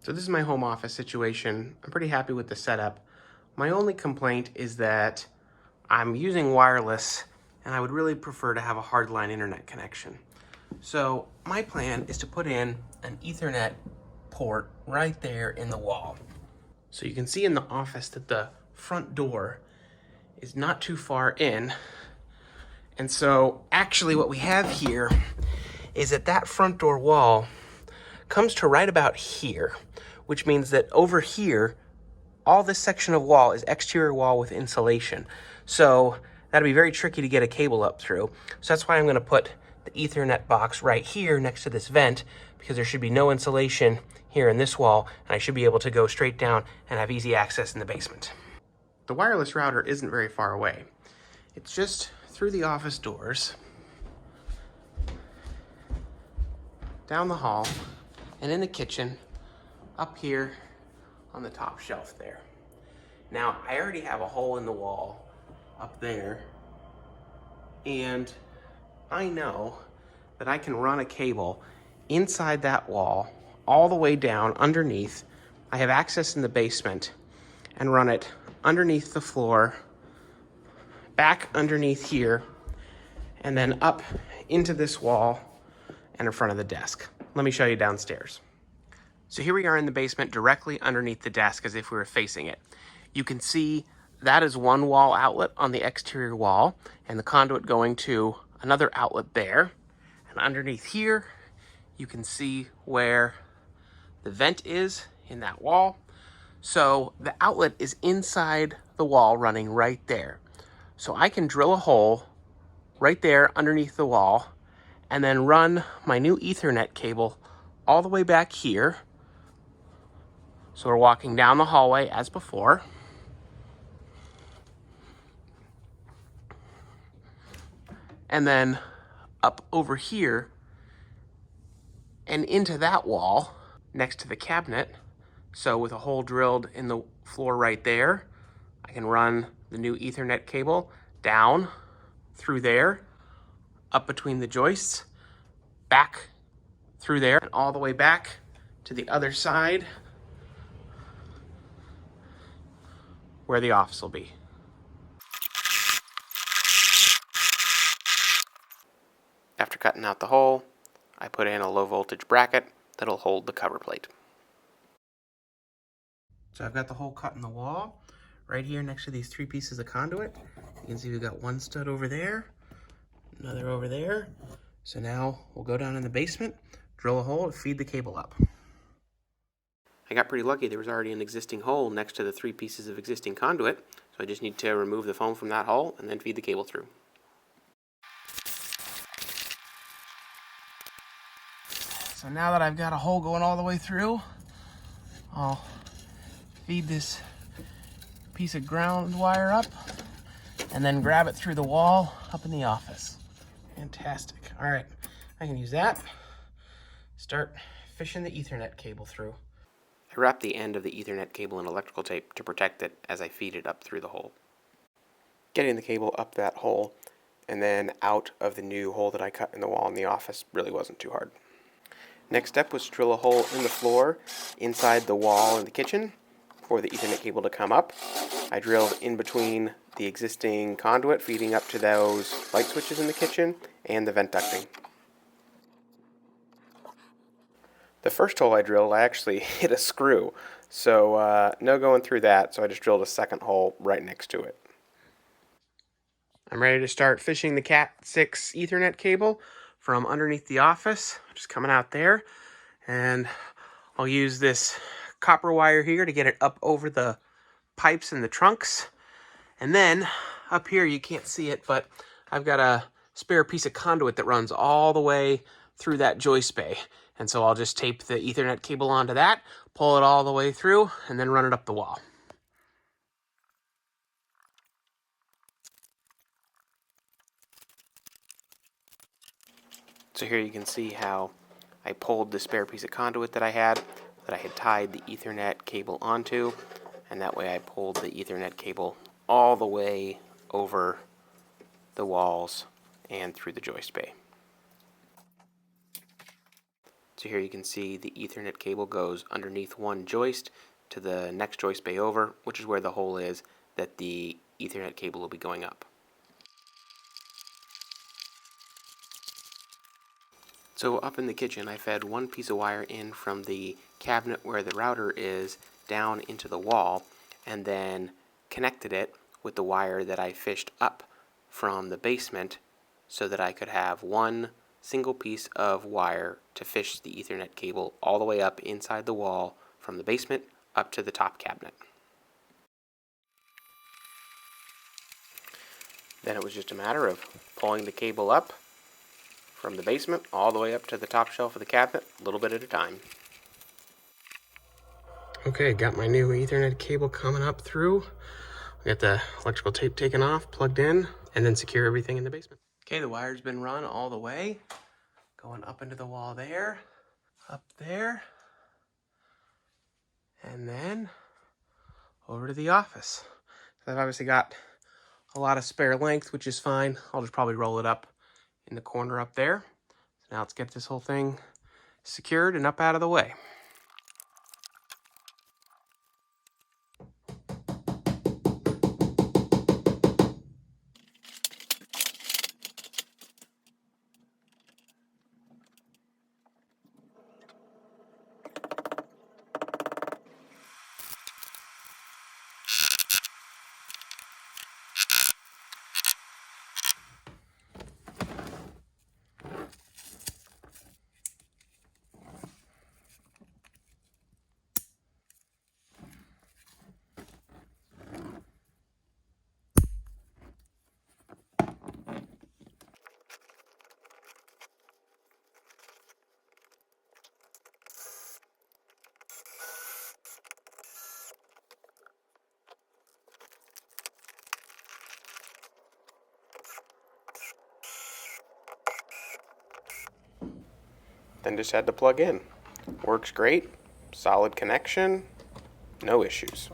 So this is my home office situation. I'm pretty happy with the setup. My only complaint is that I'm using wireless and I would really prefer to have a hardline internet connection. So my plan is to put in an Ethernet port right there in the wall. So you can see in the office that the front door is not too far in. And so actually what we have here is that front door wall comes to right about here, which means that over here, all this section of wall is exterior wall with insulation. So that'll be very tricky to get a cable up through. So that's why I'm gonna put the Ethernet box right here next to this vent, because there should be no insulation here in this wall, and I should be able to go straight down and have easy access in the basement. The wireless router isn't very far away. It's just through the office doors, down the hall, and in the kitchen, up here on the top shelf there. Now, I already have a hole in the wall up there, and I know that I can run a cable inside that wall all the way down underneath. I have access in the basement and run it underneath the floor, back underneath here, and then up into this wall and in front of the desk. Let me show you downstairs. So here we are in the basement directly underneath the desk as if we were facing it. You can see that is one wall outlet on the exterior wall and the conduit going to another outlet there. And underneath here, you can see where the vent is in that wall. So the outlet is inside the wall running right there. So I can drill a hole right there underneath the wall and then run my new Ethernet cable all the way back here. So we're walking down the hallway as before. And then up over here and into that wall next to the cabinet. So with a hole drilled in the floor right there, I can run the new Ethernet cable down through there, up between the joists, back through there, and all the way back to the other side where the office will be. After cutting out the hole, I put in a low voltage bracket that'll hold the cover plate. So I've got the hole cut in the wall right here next to these three pieces of conduit. You can see we've got one stud over there, another over there. So now we'll go down in the basement, drill a hole to feed the cable up. I got pretty lucky. There was already an existing hole next to the three pieces of existing conduit. So I just need to remove the foam from that hole and then feed the cable through. So now that I've got a hole going all the way through, I'll feed this piece of ground wire up and then grab it through the wall up in the office. Fantastic. All right, I can use that. Start fishing the Ethernet cable through. I wrap the end of the Ethernet cable in electrical tape to protect it as I feed it up through the hole. Getting the cable up that hole and then out of the new hole that I cut in the wall in the office really wasn't too hard. Next step was to drill a hole in the floor inside the wall in the kitchen for the Ethernet cable to come up. I drilled in between the existing conduit feeding up to those light switches in the kitchen and the vent ducting. The first hole I drilled, I actually hit a screw, so no going through that, so I just drilled a second hole right next to it. I'm ready to start fishing the Cat 6 Ethernet cable from underneath the office, just coming out there, and I'll use this copper wire here to get it up over the pipes and the trunks. And then up here, you can't see it, but I've got a spare piece of conduit that runs all the way through that joist bay. And so I'll just tape the Ethernet cable onto that, pull it all the way through, and then run it up the wall. So here you can see how I pulled the spare piece of conduit that I had tied the Ethernet cable onto, and that way I pulled the Ethernet cable all the way over the walls and through the joist bay. So here you can see the Ethernet cable goes underneath one joist to the next joist bay over, which is where the hole is that the Ethernet cable will be going up. So up in the kitchen, I fed one piece of wire in from the cabinet where the router is down into the wall, and then connected it with the wire that I fished up from the basement so that I could have one single piece of wire to fish the Ethernet cable all the way up inside the wall from the basement up to the top cabinet. Then it was just a matter of pulling the cable up from the basement all the way up to the top shelf of the cabinet, a little bit at a time. Okay, got my new Ethernet cable coming up through. Got the electrical tape taken off, plugged in, and then secure everything in the basement. Okay, the wire's been run all the way, going up into the wall there, up there, and then over to the office. So I've obviously got a lot of spare length, which is fine. I'll just probably roll it up in the corner up there. So now let's get this whole thing secured and up out of the way. Then just had to plug in. Works great, solid connection, no issues.